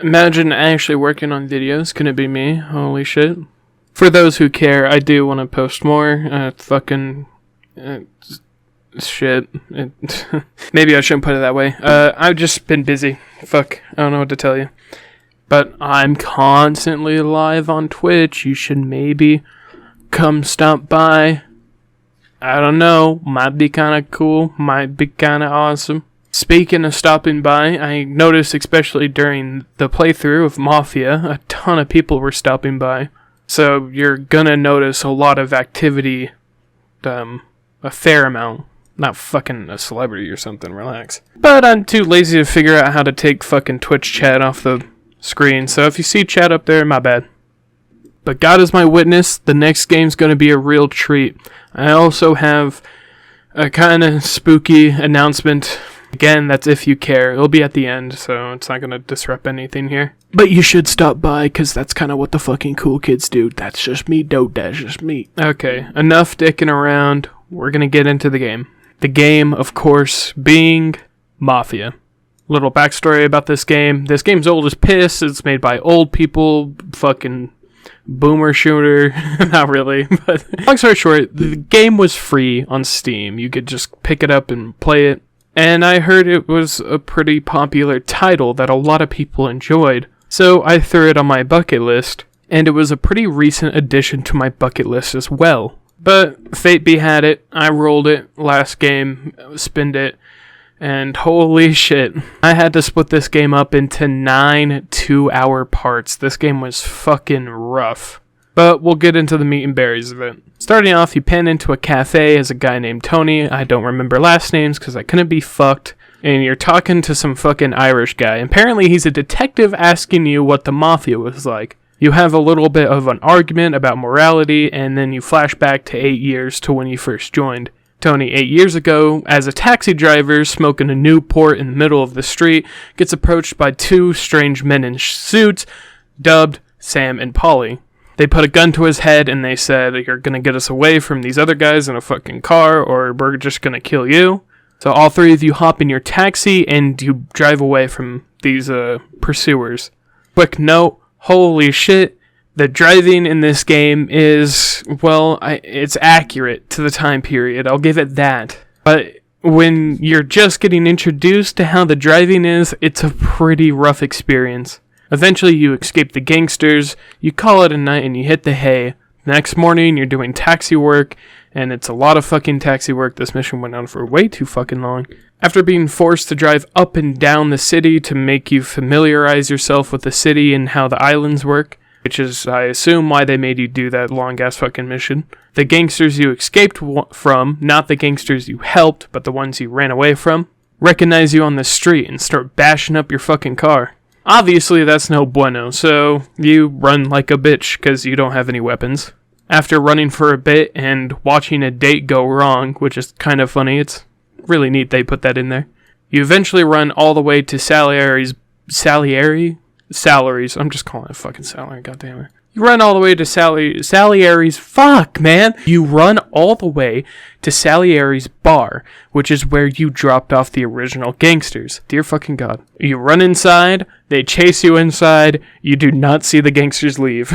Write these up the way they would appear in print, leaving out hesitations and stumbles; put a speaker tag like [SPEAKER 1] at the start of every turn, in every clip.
[SPEAKER 1] Imagine actually working on videos. Can it be me? Holy shit. For those who care, I do want to post more. Shit. Maybe I shouldn't put it that way. I've just been busy. Fuck. I don't know what to tell you. But I'm constantly live on Twitch. You should maybe come stop by. I don't know. Might be kind of cool. Might be kind of awesome. Speaking of stopping by, I noticed especially during the playthrough of Mafia, a ton of people were stopping by. So you're gonna notice a lot of activity, a fair amount. Not fucking a celebrity or something, relax. But I'm too lazy to figure out how to take fucking Twitch chat off the screen, so if you see chat up there, my bad. But God is my witness, the next game's gonna be a real treat. I also have a kind of spooky announcement. Again, that's if you care. It'll be at the end, so it's not gonna disrupt anything here. But you should stop by, because that's kind of what the fucking cool kids do. That's just me, dope, that's just me. Okay, enough dicking around. We're gonna get into the game. The game, of course, being Mafia. Little backstory about this game. This game's old as piss. It's made by old people. Fucking boomer shooter. Not really, but long story short, the game was free on Steam. You could just pick it up and play it. And I heard it was a pretty popular title that a lot of people enjoyed. So I threw it on my bucket list, and it was a pretty recent addition to my bucket list as well. But fate had it. I rolled it last game, spinned it, and holy shit. I had to split this game up into 9 2-hour parts. This game was fucking rough. But we'll get into the meat and berries of it. Starting off, you pan into a cafe as a guy named Tony. I don't remember last names because I couldn't be fucked. And you're talking to some fucking Irish guy. Apparently he's a detective asking you what the Mafia was like. You have a little bit of an argument about morality, and then you flash back to 8 years to when you first joined. Tony, 8 years ago, as a taxi driver smoking a Newport in the middle of the street, gets approached by two strange men in suits, dubbed Sam and Polly. They put a gun to his head and they said, "You're gonna get us away from these other guys in a fucking car, or we're just gonna kill you." So all three of you hop in your taxi and you drive away from these pursuers. Quick note, holy shit, the driving in this game is, well, it's accurate to the time period. I'll give it that. But when you're just getting introduced to how the driving is, it's a pretty rough experience. Eventually you escape the gangsters, you call it a night and you hit the hay. The next morning you're doing taxi work, and it's a lot of fucking taxi work. This mission went on for way too fucking long. After being forced to drive up and down the city to make you familiarize yourself with the city and how the islands work, which is, I assume, why they made you do that long-ass fucking mission. The gangsters you escaped from, not the gangsters you helped, but the ones you ran away from, recognize you on the street and start bashing up your fucking car. Obviously, that's no bueno, so you run like a bitch because you don't have any weapons. After running for a bit and watching a date go wrong, which is kind of funny, it's really neat they put that in there. You eventually run all the way to Salaries. I'm just calling it fucking salary, goddammit. You run all the way to Salieri's. Fuck, man. You run all the way to Salieri's bar, which is where you dropped off the original gangsters. Dear fucking God. You run inside. They chase you inside. You do not see the gangsters leave.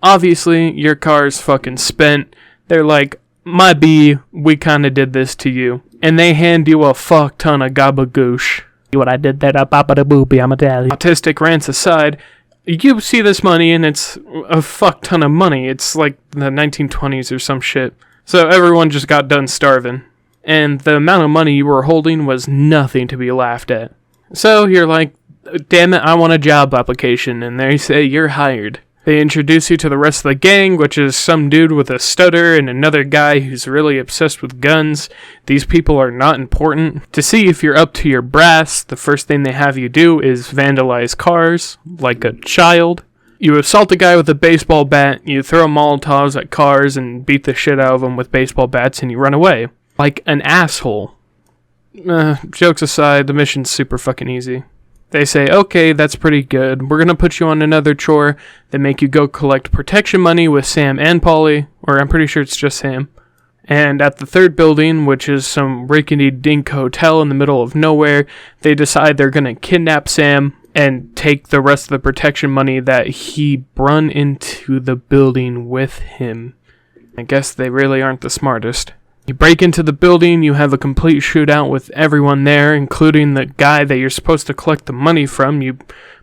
[SPEAKER 1] Obviously, your car's fucking spent. They're like, "My B, we kinda did this to you." And they hand you a fuck ton of gabagoosh. What I did there, boopy, I'm Italian. Autistic rants aside, you see this money and it's a fuck ton of money. It's like the 1920s or some shit. So everyone just got done starving. And the amount of money you were holding was nothing to be laughed at. So you're like, "Damn it, I want a job application." And they say you're hired. They introduce you to the rest of the gang, which is some dude with a stutter and another guy who's really obsessed with guns. These people are not important. To see if you're up to your brass, the first thing they have you do is vandalize cars, like a child. You assault a guy with a baseball bat, you throw Molotovs at cars and beat the shit out of them with baseball bats, and you run away. Like an asshole. Jokes aside, the mission's super fucking easy. They say, "Okay, that's pretty good. We're gonna put you on another chore." They make you go collect protection money with Sam and Polly, or I'm pretty sure it's just Sam. And at the third building, which is some rickety-dink hotel in the middle of nowhere, they decide they're gonna kidnap Sam and take the rest of the protection money that he brung into the building with him. I guess they really aren't the smartest. You break into the building, you have a complete shootout with everyone there, including the guy that you're supposed to collect the money from. You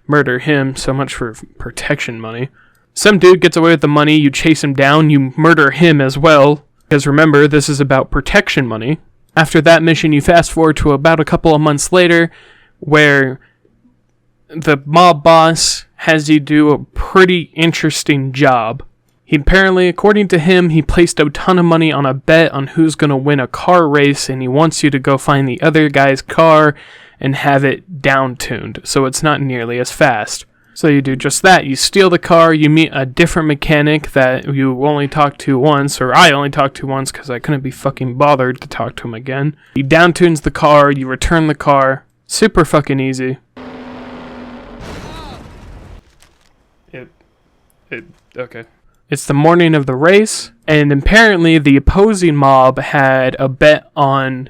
[SPEAKER 1] murder him, so much for protection money. Some dude gets away with the money, you chase him down, you murder him as well, because remember, this is about protection money. After that mission, you fast forward to about a couple of months later, where the mob boss has you do a pretty interesting job. He apparently, according to him, he placed a ton of money on a bet on who's going to win a car race, and he wants you to go find the other guy's car and have it down-tuned, so it's not nearly as fast. So you do just that. You steal the car, you meet a different mechanic that you only talked to once, or I only talked to once because I couldn't be fucking bothered to talk to him again. He down-tunes the car, you return the car. Super fucking easy. Okay. It's the morning of the race, and apparently the opposing mob had a bet on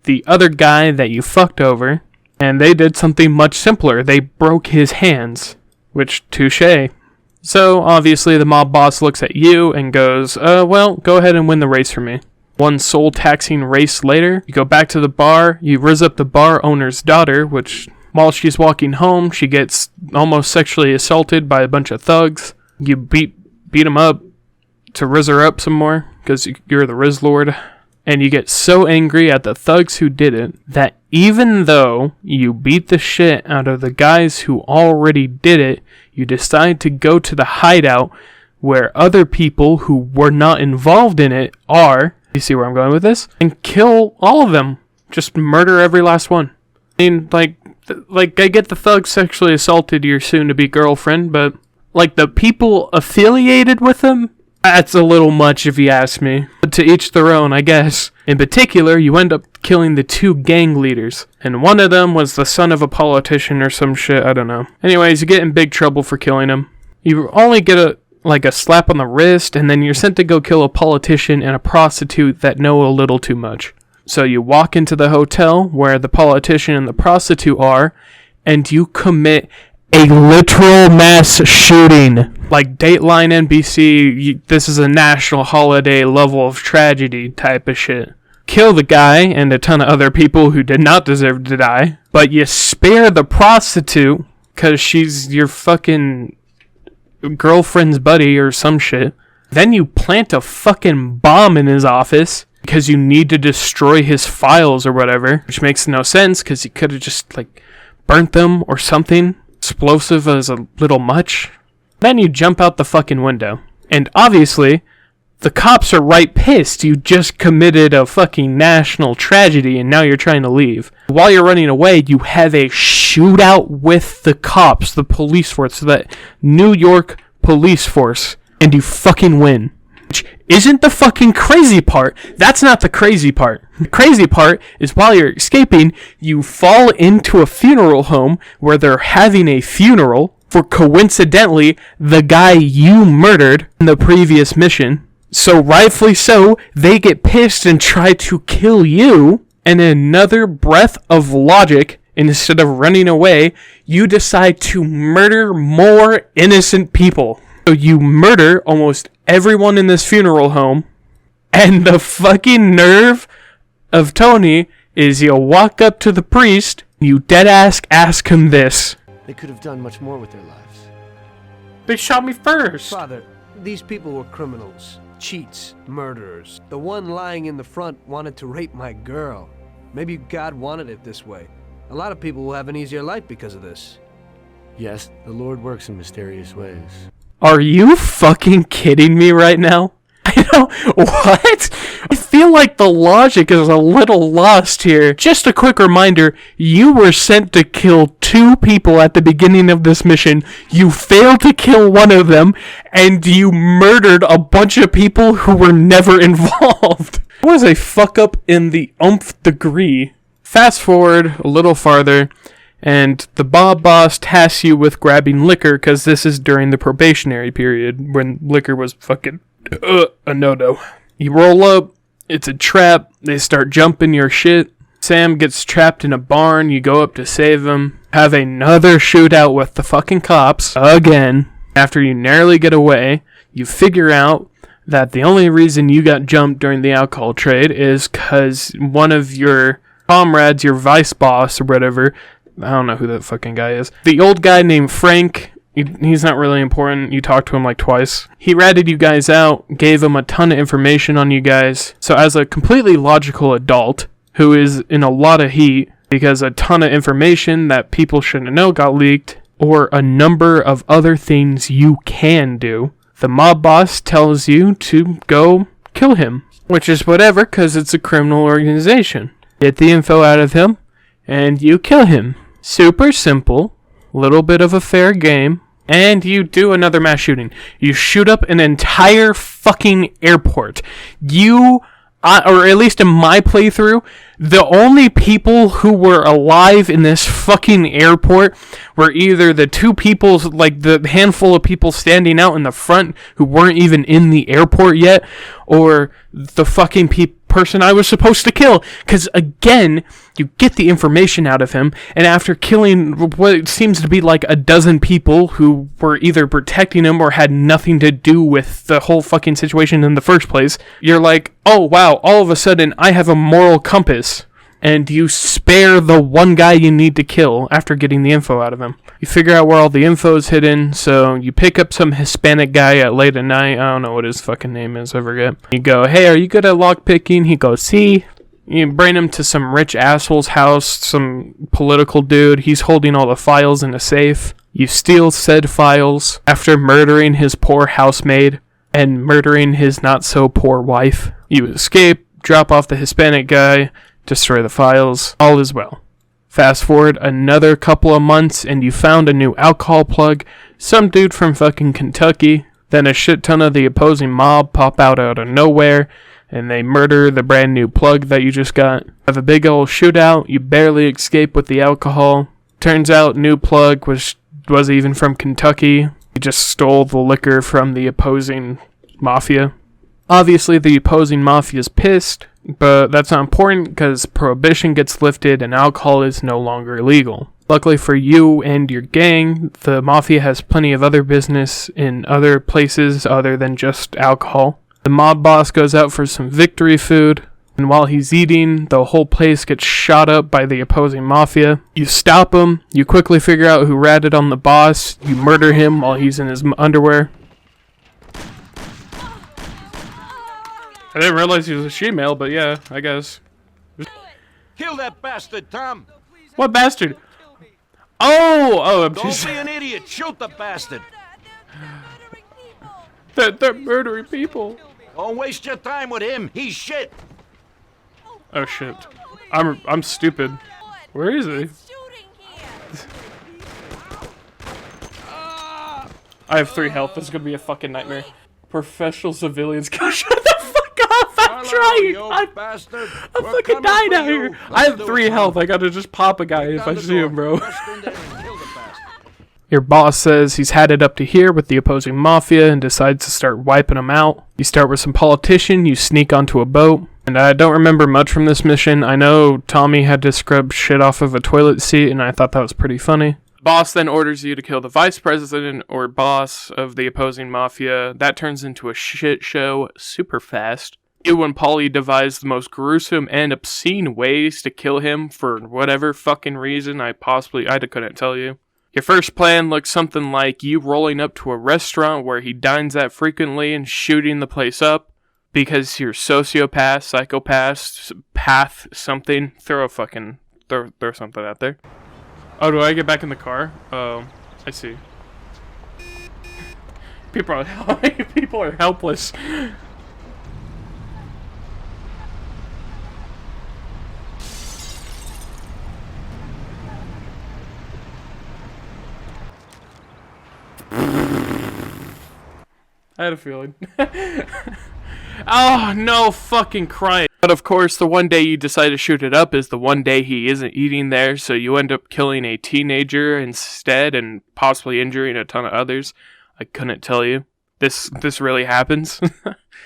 [SPEAKER 1] the other guy that you fucked over, and they did something much simpler. They broke his hands. Which, touche. So, obviously, the mob boss looks at you and goes, well, go ahead and win the race for me. One soul-taxing race later, you go back to the bar, you rizz up the bar owner's daughter, which, while she's walking home, she gets almost sexually assaulted by a bunch of thugs. You beat them up to rizz her up some more, because you're the Rizz Lord. And you get so angry at the thugs who did it, that even though you beat the shit out of the guys who already did it, you decide to go to the hideout where other people who were not involved in it are, you see where I'm going with this, and kill all of them. Just murder every last one. I mean, like I get the thug sexually assaulted your soon-to-be girlfriend, but like the people affiliated with them, that's a little much if you ask me. But to each their own, I guess. In particular, you end up killing the two gang leaders. And one of them was the son of a politician or some shit, I don't know. Anyways, you get in big trouble for killing him. You only get a slap on the wrist, and then you're sent to go kill a politician and a prostitute that know a little too much. So you walk into the hotel where the politician and the prostitute are, and you commit a literal mass shooting. Like Dateline NBC, this is a national holiday level of tragedy type of shit. Kill the guy and a ton of other people who did not deserve to die, but you spare the prostitute because she's your fucking girlfriend's buddy or some shit. Then you plant a fucking bomb in his office because you need to destroy his files or whatever, which makes no sense because you could have just burnt them or something. Explosive as a little much. Then you jump out the fucking window. And obviously, the cops are right pissed. You just committed a fucking national tragedy and now you're trying to leave. While you're running away, you have a shootout with the cops, the police force, the New York police force, and you fucking win. Which isn't the fucking crazy part. That's not the crazy part. The crazy part is while you're escaping, you fall into a funeral home where they're having a funeral for, coincidentally, the guy you murdered in the previous mission. So rightfully so, they get pissed and try to kill you. And in another breath of logic, instead of running away, you decide to murder more innocent people. So you murder almost everyone in this funeral home, and the fucking nerve of Tony is you walk up to the priest, you deadass ask him this.
[SPEAKER 2] They could have done much more with their lives.
[SPEAKER 1] They shot me first.
[SPEAKER 2] Father, these people were criminals, cheats, murderers. The one lying in the front wanted to rape my girl. Maybe God wanted it this way. A lot of people will have an easier life because of this. Yes, the Lord works in mysterious ways.
[SPEAKER 1] Are you fucking kidding me right now? I don't... What? I feel like the logic is a little lost here. Just a quick reminder, you were sent to kill 2 people at the beginning of this mission. You failed to kill one of them, and you murdered a bunch of people who were never involved. It was a fuck up in the umph degree. Fast forward a little farther, and the mob boss tasks you with grabbing liquor, because this is during the probationary period, when liquor was fucking a no-no. You roll up, it's a trap, they start jumping your shit, Sam gets trapped in a barn. You go up to save him. Have another shootout with the fucking cops again. After you narrowly get away, you figure out that the only reason you got jumped during the alcohol trade is because one of your comrades, your vice boss or whatever, I don't know who that fucking guy is, the old guy named Frank, he's not really important, you talked to him like twice, he ratted you guys out, gave him a ton of information on you guys. So as a completely logical adult who is in a lot of heat because a ton of information that people shouldn't know got leaked, or a number of other things you can do, the mob boss tells you to go kill him. Which is whatever, because it's a criminal organization. Get the info out of him, and you kill him. Super simple, little bit of a fair game, and you do another mass shooting. You shoot up an entire fucking airport. Or at least in my playthrough, the only people who were alive in this fucking airport were either the two people, like the handful of people standing out in the front who weren't even in the airport yet, or the fucking person I was supposed to kill. Because again, you get the information out of him, and after killing what seems to be like a dozen people who were either protecting him or had nothing to do with the whole fucking situation in the first place, you're like, oh wow, all of a sudden I have a moral compass. And you spare the one guy you need to kill after getting the info out of him. You figure out where all the info is hidden, so you pick up some Hispanic guy at late at night. I don't know what his fucking name is, I forget. You go, hey, are you good at lockpicking? He goes, see. You bring him to some rich asshole's house, some political dude. He's holding all the files in a safe. You steal said files after murdering his poor housemaid and murdering his not-so-poor wife. You escape, drop off the Hispanic guy, destroy the files, all is well. Fast forward another couple of months and you found a new alcohol plug, some dude from fucking Kentucky, then a shit ton of the opposing mob pop out of nowhere, and they murder the brand new plug that you just got. Have a big old shootout, you barely escape with the alcohol. Turns out new plug was even from Kentucky. He just stole the liquor from the opposing mafia. Obviously the opposing mafia's pissed, but that's not important because prohibition gets lifted and alcohol is no longer illegal. Luckily for you and your gang, the mafia has plenty of other business in other places other than just alcohol. The mob boss goes out for some victory food, and while he's eating, the whole place gets shot up by the opposing mafia. You stop him, you quickly figure out who ratted on the boss, you murder him while he's in his underwear. I didn't realize he was a she-male, but yeah, I guess.
[SPEAKER 3] Kill that bastard, Tom!
[SPEAKER 1] What bastard? Oh, I'm
[SPEAKER 3] Don't be an idiot! Shoot the bastard!
[SPEAKER 1] They're murdering people.
[SPEAKER 3] Don't waste your time with him. He's shit.
[SPEAKER 1] Oh shit. I'm stupid. Where is he? I have 3 health. This is gonna be a fucking nightmare. Professional civilians. Shut the fuck up! I'm trying. I'm fucking dying out here. I have 3 health. I gotta just pop a guy if I see him, bro. Your boss says he's had it up to here with the opposing mafia and decides to start wiping them out. You start with some politician, you sneak onto a boat, and I don't remember much from this mission. I know Tommy had to scrub shit off of a toilet seat, and I thought that was pretty funny. Boss then orders you to kill the vice president or boss of the opposing mafia. That turns into a shit show super fast. You and Polly devise the most gruesome and obscene ways to kill him for whatever fucking reason I couldn't tell you. Your first plan looks something like you rolling up to a restaurant where he dines at frequently and shooting the place up because you're sociopath, psychopath, path, something. Throw something out there. Oh, do I get back in the car? Oh, I see. People are helpless. I had a feeling. Oh, no fucking Christ. But of course, the one day you decide to shoot it up is the one day he isn't eating there, so you end up killing a teenager instead and possibly injuring a ton of others. I couldn't tell you. This really happens.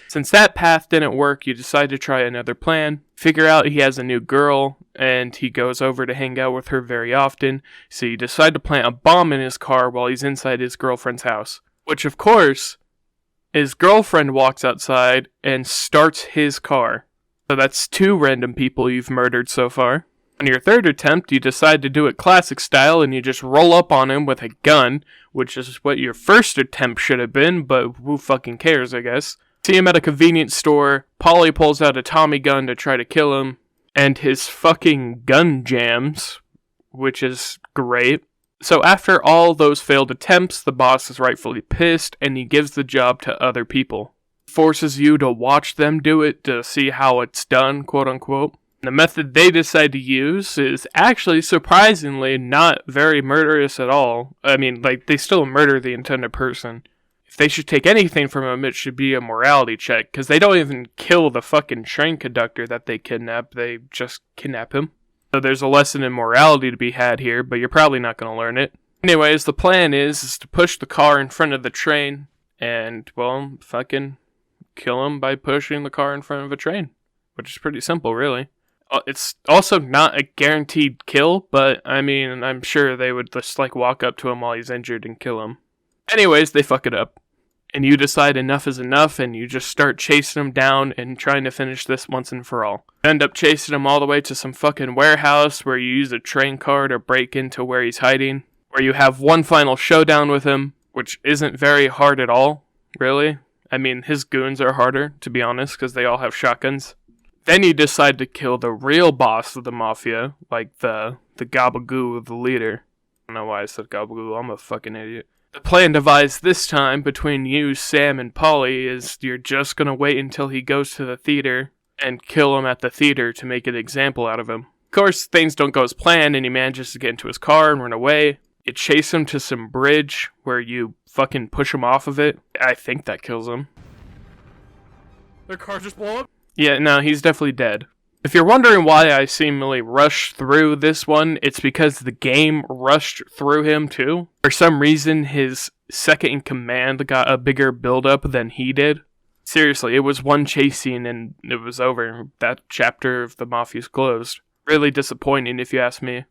[SPEAKER 1] Since that path didn't work, you decide to try another plan. Figure out he has a new girl, and he goes over to hang out with her very often, so you decide to plant a bomb in his car while he's inside his girlfriend's house. Which, of course, his girlfriend walks outside and starts his car. So that's 2 random people you've murdered so far. On your third attempt, you decide to do it classic style and you just roll up on him with a gun, which is what your first attempt should have been, but who fucking cares, I guess. See him at a convenience store, Polly pulls out a Tommy gun to try to kill him, and his fucking gun jams, which is great. So after all those failed attempts, the boss is rightfully pissed, and he gives the job to other people. Forces you to watch them do it to see how it's done, quote unquote. The method they decide to use is actually surprisingly not very murderous at all. I mean, like, they still murder the intended person. If they should take anything from him, it should be a morality check, because they don't even kill the fucking train conductor that they kidnap, they just kidnap him. So there's a lesson in morality to be had here, but you're probably not going to learn it. Anyways, the plan is to push the car in front of the train, and, well, fucking kill him by pushing the car in front of a train. Which is pretty simple, really. It's also not a guaranteed kill, but, I mean, I'm sure they would just, like, walk up to him while he's injured and kill him. Anyways, they fuck it up. And you decide enough is enough, and you just start chasing him down and trying to finish this once and for all. You end up chasing him all the way to some fucking warehouse where you use a train car to break into where he's hiding, where you have one final showdown with him, which isn't very hard at all, really. I mean, his goons are harder, to be honest, because they all have shotguns. Then you decide to kill the real boss of the Mafia, like the Gabagoo, the leader. I don't know why I said Gabagoo, I'm a fucking idiot. The plan devised this time between you, Sam, and Polly is you're just gonna wait until he goes to the theater and kill him at the theater to make an example out of him. Of course, things don't go as planned and he manages to get into his car and run away. You chase him to some bridge where you fucking push him off of it. I think that kills him.
[SPEAKER 4] Their car just blew up?
[SPEAKER 1] Yeah, no, he's definitely dead. If you're wondering why I seemingly rushed through this one, it's because the game rushed through him too. For some reason, his second in command got a bigger build-up than he did. Seriously, it was one chase scene and it was over. That chapter of the Mafia's closed. Really disappointing if you ask me.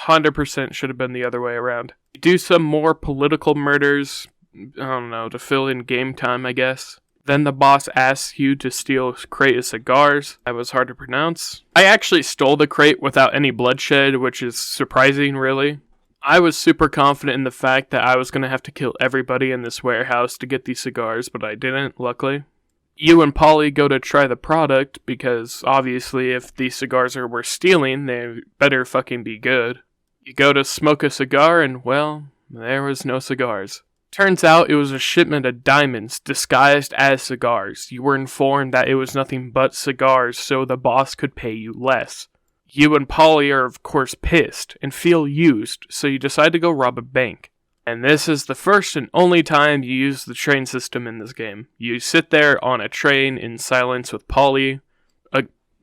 [SPEAKER 1] 100% should have been the other way around. Do some more political murders, I don't know, to fill in game time, I guess. Then the boss asks you to steal a crate of cigars. That was hard to pronounce. I actually stole the crate without any bloodshed, which is surprising, really. I was super confident in the fact that I was going to have to kill everybody in this warehouse to get these cigars, but I didn't, luckily. You and Polly go to try the product, because obviously if these cigars are worth stealing, they better fucking be good. You go to smoke a cigar and, well, there was no cigars. Turns out it was a shipment of diamonds disguised as cigars. You were informed that it was nothing but cigars so the boss could pay you less. You and Polly are of course pissed and feel used, so you decide to go rob a bank. And this is the first and only time you use the train system in this game. You sit there on a train in silence with Polly,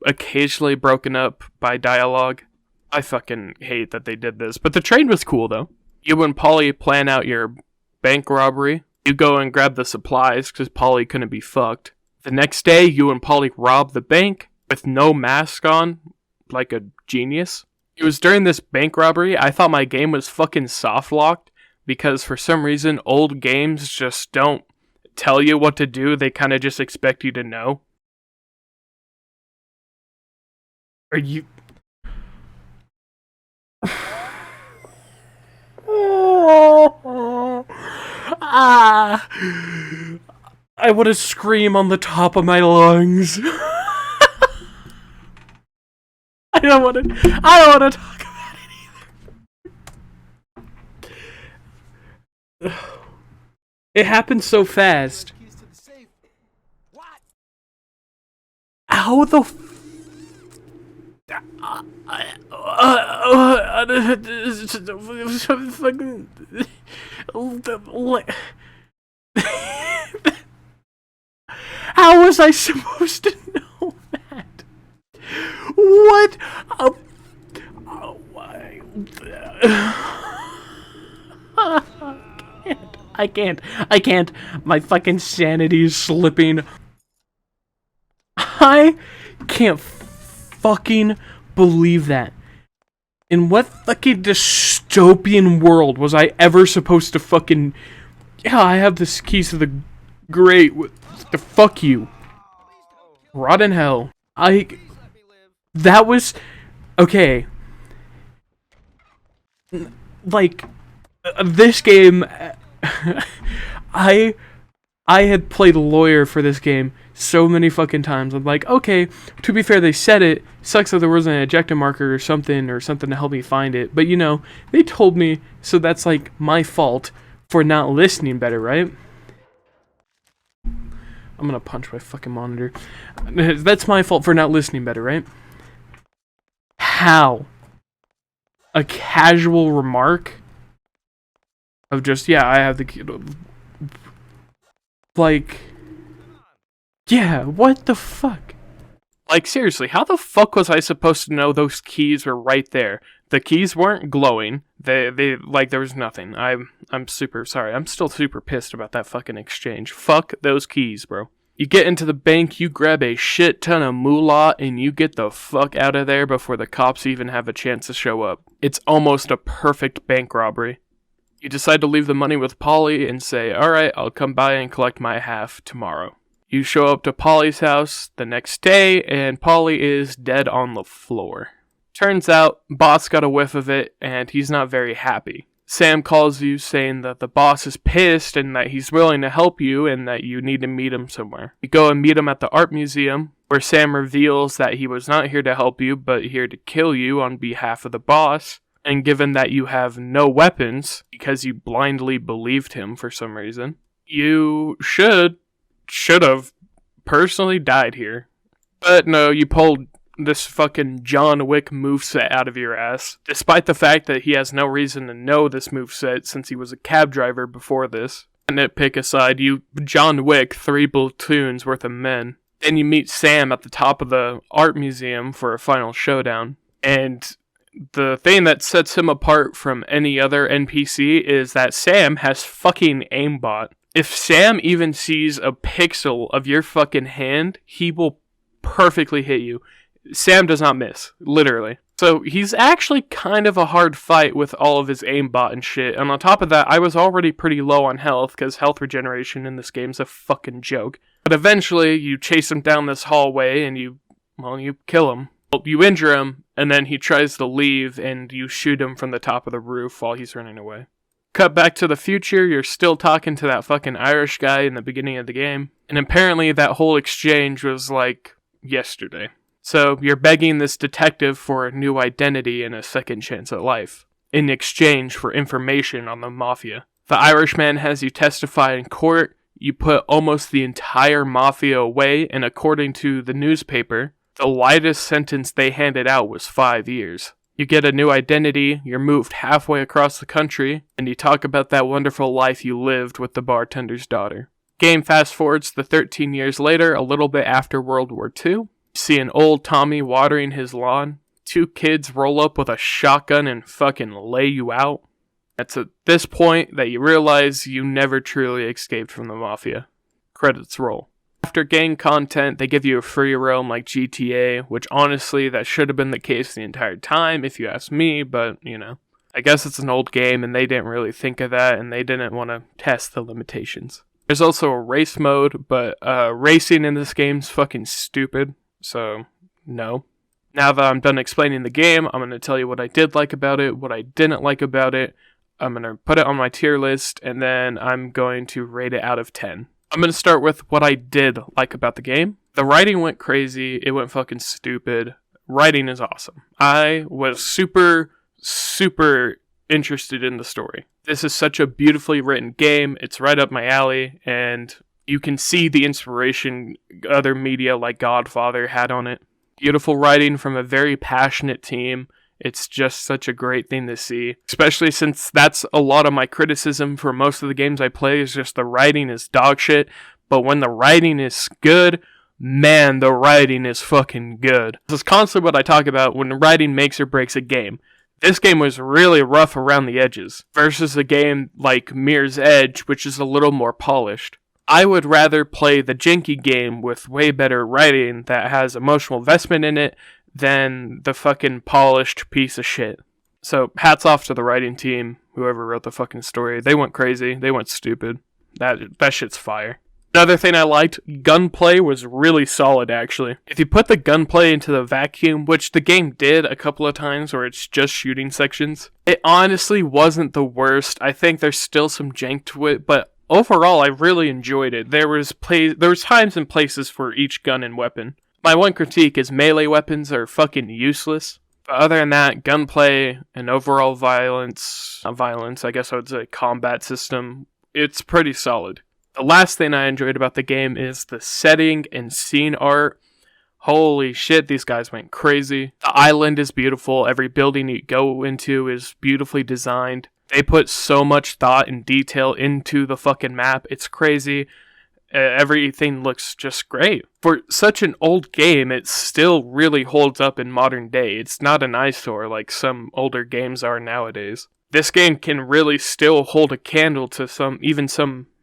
[SPEAKER 1] occasionally broken up by dialogue. I fucking hate that they did this, but the train was cool though. You and Polly plan out your bank robbery. You go and grab the supplies because Polly couldn't be fucked. The next day, you and Polly rob the bank with no mask on, like a genius. It was during this bank robbery I thought my game was fucking soft locked because for some reason old games just don't tell you what to do, they kind of just expect you to know. Are you... I want to scream on the top of my lungs. I don't want to talk about it either. It happened so fast. How the How was I supposed to know that? What? I can't. My fucking sanity is slipping. I can't fucking believe that. In what fucking dystopian world was I ever supposed to fucking... Yeah, I have the keys to the great... The fuck you. Rot in hell. That was... Okay. Like, this game... I had played lawyer for this game so many fucking times. I'm like, okay, to be fair, they said it. Sucks that there wasn't an ejecta marker or something to help me find it. But, you know, they told me, so that's, like, my fault for not listening better, right? I'm gonna punch my fucking monitor. That's my fault for not listening better, right? How? A casual remark of just, yeah, I have the... Like... Yeah, what the fuck? Like, seriously, how the fuck was I supposed to know those keys were right there? The keys weren't glowing. They like, there was nothing. I'm super sorry. I'm still super pissed about that fucking exchange. Fuck those keys, bro. You get into the bank, you grab a shit ton of moolah, and you get the fuck out of there before the cops even have a chance to show up. It's almost a perfect bank robbery. You decide to leave the money with Polly and say, alright, I'll come by and collect my half tomorrow. You show up to Polly's house the next day, and Polly is dead on the floor. Turns out, boss got a whiff of it, and he's not very happy. Sam calls you saying that the boss is pissed and that he's willing to help you and that you need to meet him somewhere. You go and meet him at the art museum, where Sam reveals that he was not here to help you, but here to kill you on behalf of the boss. And given that you have no weapons, because you blindly believed him for some reason, you should have personally died here. But no, you pulled this fucking John Wick moveset out of your ass, despite the fact that he has no reason to know this moveset since he was a cab driver before this. Nitpick aside, you John Wick 3 platoons worth of men. Then you meet Sam at the top of the art museum for a final showdown, and the thing that sets him apart from any other NPC is that Sam has fucking aimbot. If Sam even sees a pixel of your fucking hand, he will perfectly hit you. Sam does not miss, literally. So he's actually kind of a hard fight with all of his aimbot and shit. And on top of that, I was already pretty low on health, because health regeneration in this game's a fucking joke. But eventually, you chase him down this hallway and you kill him. You injure him, and then he tries to leave, and you shoot him from the top of the roof while he's running away. Cut back to the future, you're still talking to that fucking Irish guy in the beginning of the game, and apparently that whole exchange was like yesterday. So you're begging this detective for a new identity and a second chance at life, in exchange for information on the Mafia. The Irishman has you testify in court, you put almost the entire Mafia away, and according to the newspaper, the lightest sentence they handed out was 5 years. You get a new identity, you're moved halfway across the country, and you talk about that wonderful life you lived with the bartender's daughter. Game fast forwards to 13 years later, a little bit after World War II. You see an old Tommy watering his lawn. 2 kids roll up with a shotgun and fucking lay you out. It's at this point that you realize you never truly escaped from the Mafia. Credits roll. After gang content, they give you a free roam like GTA, which honestly, that should have been the case the entire time if you ask me, but, you know. I guess it's an old game and they didn't really think of that and they didn't want to test the limitations. There's also a race mode, but racing in this game's fucking stupid, so no. Now that I'm done explaining the game, I'm going to tell you what I did like about it, what I didn't like about it. I'm going to put it on my tier list, and then I'm going to rate it out of 10. I'm going to start with what I did like about the game. The writing went crazy. It went fucking stupid. Writing is awesome. I was super interested in the story. This is such a beautifully written game. It's right up my alley, and you can see the inspiration other media like Godfather had on it. Beautiful writing from a very passionate team. It's just such a great thing to see, especially since that's a lot of my criticism for most of the games I play is just the writing is dog shit, but when the writing is good, man, the writing is fucking good. This is constantly what I talk about when writing makes or breaks a game. This game was really rough around the edges, versus a game like Mirror's Edge, which is a little more polished. I would rather play the janky game with way better writing that has emotional investment in it than the fucking polished piece of shit. So, hats off to the writing team, whoever wrote the fucking story. They went crazy. They went stupid. That shit's fire. Another thing I liked, gunplay was really solid, actually. If you put the gunplay into the vacuum, which the game did a couple of times where it's just shooting sections, it honestly wasn't the worst. I think there's still some jank to it, but overall, I really enjoyed it. There was times and places for each gun and weapon. My one critique is melee weapons are fucking useless. But other than that, gunplay and overall I guess I would say combat system, it's pretty solid. The last thing I enjoyed about the game is the setting and scene art. Holy shit, these guys went crazy. The island is beautiful. Every building you go into is beautifully designed. They put so much thought and detail into the fucking map. It's crazy. Everything looks just great. For such an old game, it still really holds up in modern day. It's not an eyesore like some older games are nowadays. This game can really still hold a candle to some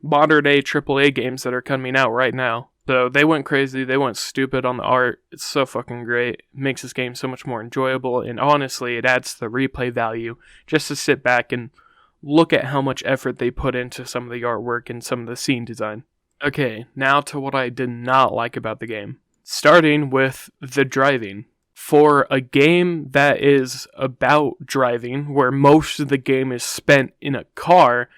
[SPEAKER 1] modern day AAA games that are coming out right now. So they went crazy, they went stupid on the art. It's so fucking great. It makes this game so much more enjoyable, and honestly, it adds to the replay value just to sit back and look at how much effort they put into some of the artwork and some of the scene design. Okay, now to what I did not like about the game. Starting with the driving. For a game that is about driving, where most of the game is spent in a car,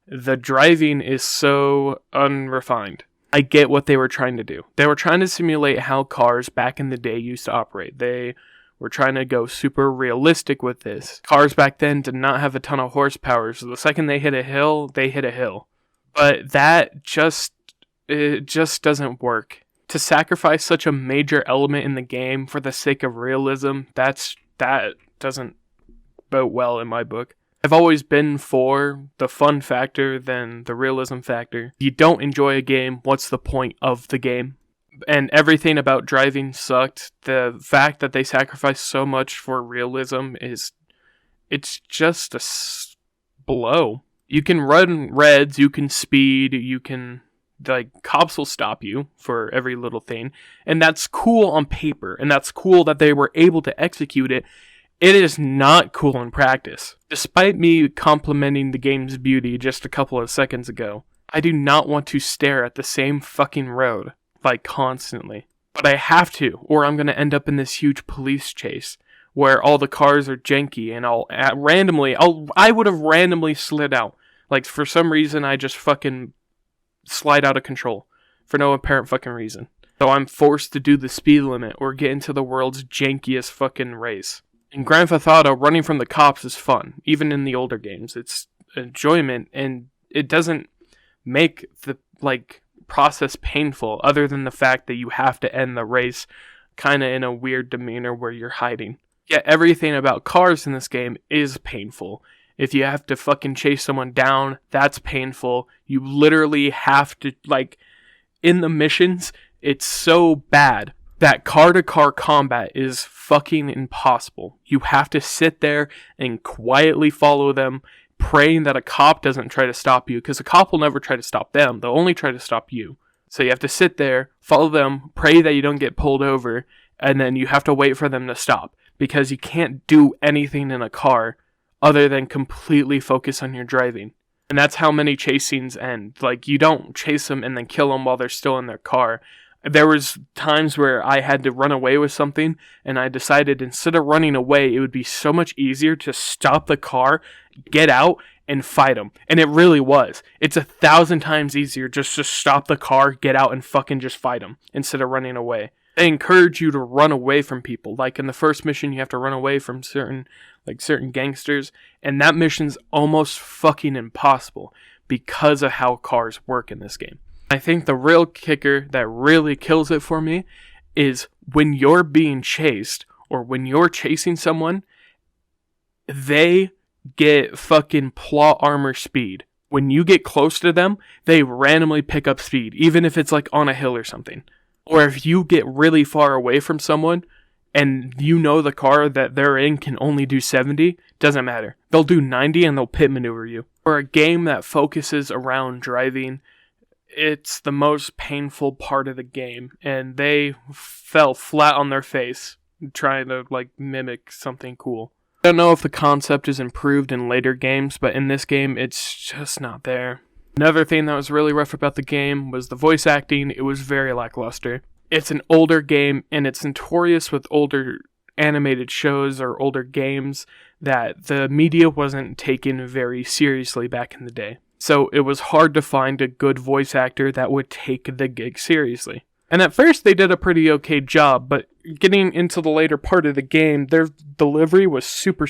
[SPEAKER 1] the driving is so unrefined. I get what they were trying to do. They were trying to simulate how cars back in the day used to operate. They were trying to go super realistic with this. Cars back then did not have a ton of horsepower, so the second they hit a hill, they hit a hill. But it just doesn't work. To sacrifice such a major element in the game for the sake of realism, that doesn't bode well in my book. I've always been for the fun factor than the realism factor. If you don't enjoy a game, what's the point of the game? And everything about driving sucked. The fact that they sacrificed so much for realism it's just a blow. You can run reds, you can speed, cops will stop you for every little thing, and that's cool on paper, and that's cool that they were able to execute it. It is not cool in practice. Despite me complimenting the game's beauty just a couple of seconds ago, I do not want to stare at the same fucking road, constantly. But I have to, or I'm gonna end up in this huge police chase, where all the cars are janky, and I would have randomly slid out. For some reason, I just fucking slide out of control for no apparent fucking reason. So I'm forced to do the speed limit or get into the world's jankiest fucking race. In Grand Theft Auto, running from the cops is fun, even in the older games. It's enjoyment, and it doesn't make the process painful, other than the fact that you have to end the race kind of in a weird demeanor where you're hiding. Yet everything about cars in this game is painful. If you have to fucking chase someone down, that's painful. You literally have to, in the missions, it's so bad that car-to-car combat is fucking impossible. You have to sit there and quietly follow them, praying that a cop doesn't try to stop you, because a cop will never try to stop them. They'll only try to stop you. So you have to sit there, follow them, pray that you don't get pulled over, and then you have to wait for them to stop, because you can't do anything in a car other than completely focus on your driving. And that's how many chase scenes end. You don't chase them and then kill them while they're still in their car. There was times where I had to run away with something, and I decided instead of running away, it would be so much easier to stop the car, get out, and fight them. And it really was. It's 1,000 times easier just to stop the car, get out, and fucking just fight them instead of running away. They encourage you to run away from people. In the first mission, you have to run away from certain gangsters, and that mission's almost fucking impossible because of how cars work in this game. I think the real kicker that really kills it for me is when you're being chased, or when you're chasing someone, they get fucking plot armor speed. When you get close to them, they randomly pick up speed, even if it's on a hill or something. Or if you get really far away from someone, and you know the car that they're in can only do 70, doesn't matter. They'll do 90 and they'll pit maneuver you. For a game that focuses around driving, it's the most painful part of the game, and they fell flat on their face trying to mimic something cool. I don't know if the concept is improved in later games, but in this game it's just not there. Another thing that was really rough about the game was the voice acting. It was very lackluster. It's an older game, and it's notorious with older animated shows or older games that the media wasn't taken very seriously back in the day. So it was hard to find a good voice actor that would take the gig seriously. And at first they did a pretty okay job, but getting into the later part of the game, their delivery was super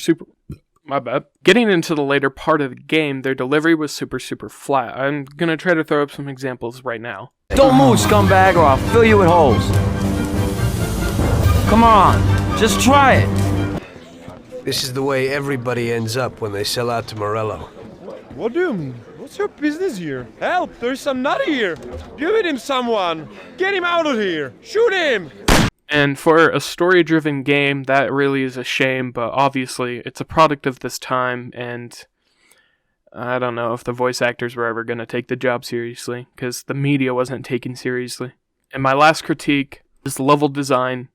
[SPEAKER 1] Getting into the later part of the game, their delivery was super flat. I'm gonna try to throw up some examples right now.
[SPEAKER 5] Don't move, scumbag, or I'll fill you with holes. Come on, just try it.
[SPEAKER 2] This is the way everybody ends up when they sell out to Morello.
[SPEAKER 6] What do you mean? What's your business here? Help! There's some nut here! Give it him, someone! Get him out of here! Shoot him!
[SPEAKER 1] And for a story-driven game, that really is a shame, but obviously it's a product of this time, and I don't know if the voice actors were ever going to take the job seriously, because the media wasn't taken seriously. And my last critique is level design,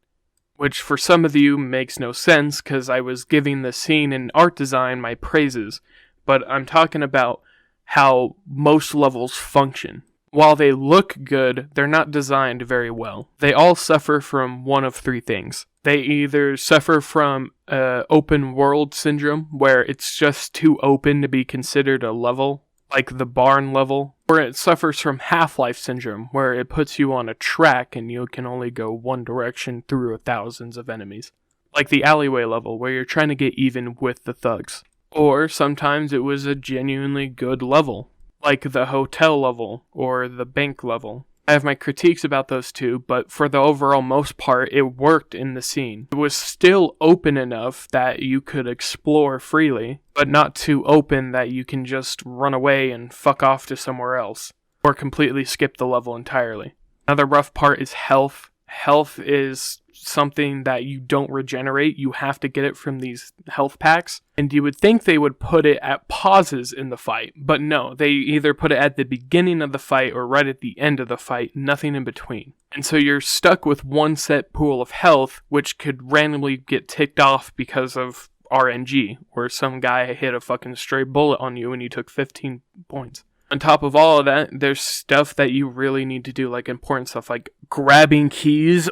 [SPEAKER 1] which for some of you makes no sense, because I was giving the scene and art design my praises, but I'm talking about how most levels function. While they look good, they're not designed very well. They all suffer from one of three things. They either suffer from open world syndrome, where it's just too open to be considered a level, like the barn level, or it suffers from Half-Life syndrome, where it puts you on a track and you can only go one direction through thousands of enemies, like the alleyway level, where you're trying to get even with the thugs. Or sometimes it was a genuinely good level, like the hotel level or the bank level. I have my critiques about those two, but for the overall most part, it worked in the scene. It was still open enough that you could explore freely, but not too open that you can just run away and fuck off to somewhere else, or completely skip the level entirely. Another rough part is health. Health is something that you don't regenerate. You have to get it from these health packs. And you would think they would put it at pauses in the fight. But no, they either put it at the beginning of the fight or right at the end of the fight. Nothing in between. And so you're stuck with one set pool of health, which could randomly get ticked off because of RNG, where some guy hit a fucking stray bullet on you and you took 15 points. On top of all of that, there's stuff that you really need to do, like important stuff like grabbing keys,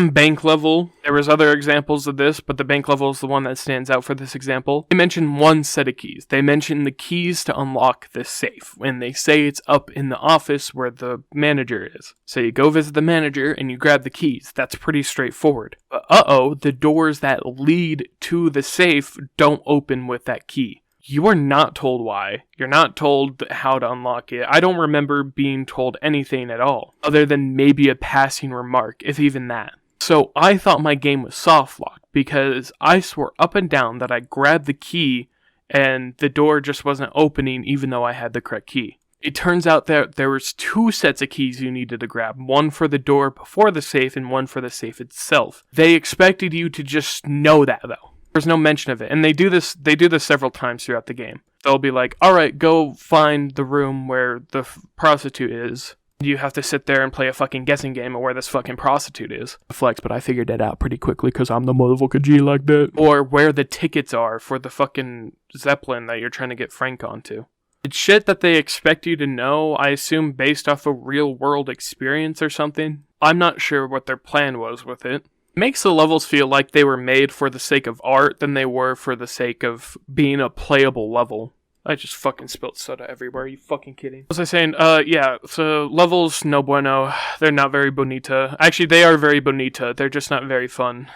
[SPEAKER 1] bank level. There was other examples of this, but the bank level is the one that stands out for this example. They mention one set of keys. They mention the keys to unlock this safe, and they say it's up in the office where the manager is. So you go visit the manager and you grab the keys. That's pretty straightforward. But the doors that lead to the safe don't open with that key. You are not told why. You're not told how to unlock it. I don't remember being told anything at all, other than maybe a passing remark, if even that. So I thought my game was soft locked, because I swore up and down that I grabbed the key and the door just wasn't opening even though I had the correct key. It turns out that there was two sets of keys you needed to grab, one for the door before the safe and one for the safe itself. They expected you to just know that though. There's no mention of it, and they do this several times throughout the game. They'll be like, alright, go find the room where the prostitute is. You have to sit there and play a fucking guessing game of where this fucking prostitute is. Flex, but I figured that out pretty quickly because I'm the motherfucker G like that. Or where the tickets are for the fucking Zeppelin that you're trying to get Frank onto. It's shit that they expect you to know, I assume based off a real world experience or something. I'm not sure what their plan was with it. Makes the levels feel like they were made for the sake of art than they were for the sake of being a playable level. I just fucking spilled soda everywhere. Are you fucking kidding? What was I saying? Yeah, so levels, no bueno. They're not very bonita. Actually, they are very bonita. They're just not very fun.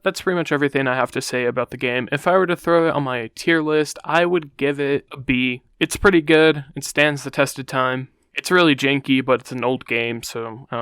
[SPEAKER 1] That's pretty much everything I have to say about the game. If I were to throw it on my tier list, I would give it a B. It's pretty good. It stands the test of time. It's really janky, but it's an old game, so I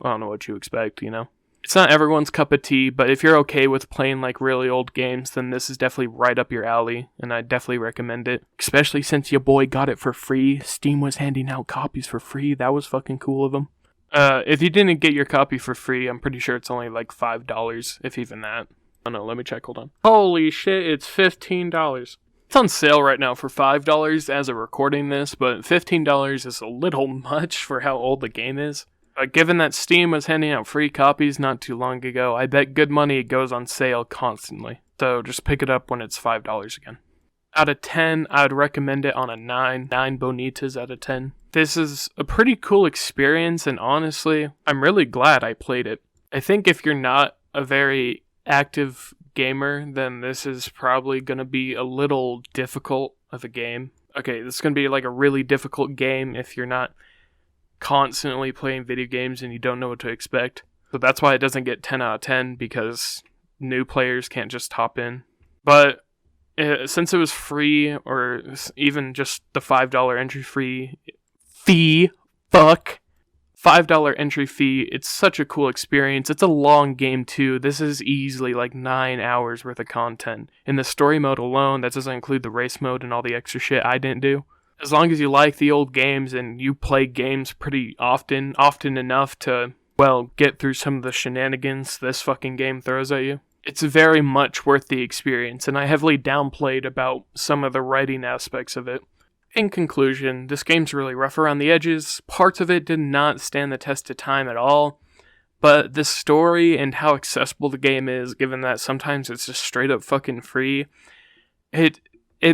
[SPEAKER 1] don't know what you expect, you know? It's not everyone's cup of tea, but if you're okay with playing like really old games, then this is definitely right up your alley, and I definitely recommend it. Especially since your boy got it for free. Steam was handing out copies for free. That was fucking cool of them. If you didn't get your copy for free, I'm pretty sure it's only like $5, if even that. Oh no, let me check, hold on. Holy shit, it's $15. It's on sale right now for $5 as of recording this, but $15 is a little much for how old the game is. But given that Steam was handing out free copies not too long ago, I bet good money it goes on sale constantly. So just pick it up when it's $5 again. Out of 10, I would recommend it on a 9. 9 bonitas out of 10. This is a pretty cool experience, and honestly, I'm really glad I played it. I think if you're not a very active gamer, then this is probably going to be a little difficult of a game. Okay, this is going to be like a really difficult game if you're not constantly playing video games and you don't know what to expect. So that's why it doesn't get 10 out of 10, because new players can't just hop in. But since it was free, or even just the $5 entry fee, $5 entry fee, it's such a cool experience. It's a long game too. This is easily like 9 hours worth of content. In the story mode alone, that doesn't include the race mode and all the extra shit I didn't do. As long as you like the old games and you play games pretty often enough to, well, get through some of the shenanigans this fucking game throws at you, it's very much worth the experience, and I heavily downplayed about some of the writing aspects of it. In conclusion, this game's really rough around the edges. Parts of it did not stand the test of time at all, but the story and how accessible the game is, given that sometimes it's just straight up fucking free, it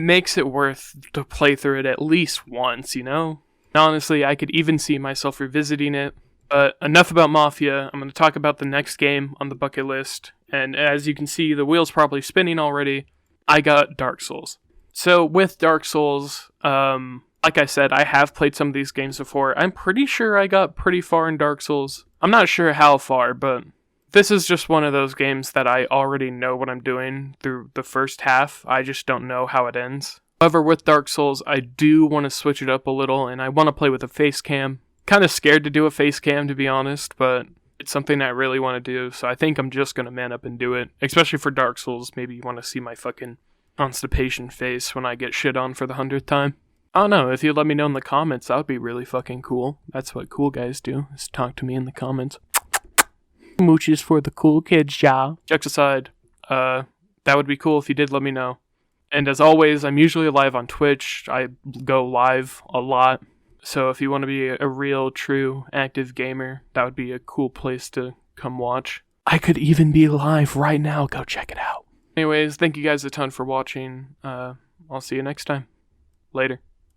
[SPEAKER 1] makes it worth to play through it at least once, you know? Honestly, I could even see myself revisiting it. But enough about Mafia. I'm going to talk about the next game on the bucket list, and as you can see, the wheel's probably spinning already. I got Dark Souls. So with Dark Souls, like I said, I have played some of these games before. I'm pretty sure I got pretty far in Dark Souls. I'm not sure how far, but this is just one of those games that I already know what I'm doing through the first half. I just don't know how it ends. However, with Dark Souls, I do want to switch it up a little, and I want to play with a face cam. Kind of scared to do a face cam, to be honest, but it's something I really want to do, so I think I'm just going to man up and do it. Especially for Dark Souls, maybe you want to see my fucking constipation face when I get shit on for the 100th time. I don't know, if you'd let me know in the comments, that would be really fucking cool. That's what cool guys do, is talk to me in the comments. Mooches for the cool kids, y'all. Jokes aside, that would be cool if you did let me know. And as always, I'm usually live on Twitch. I go live a lot. So if you want to be a real, true, active gamer, that would be a cool place to come watch. I could even be live right now. Go check it out. Anyways, thank you guys a ton for watching. I'll see you next time. Later.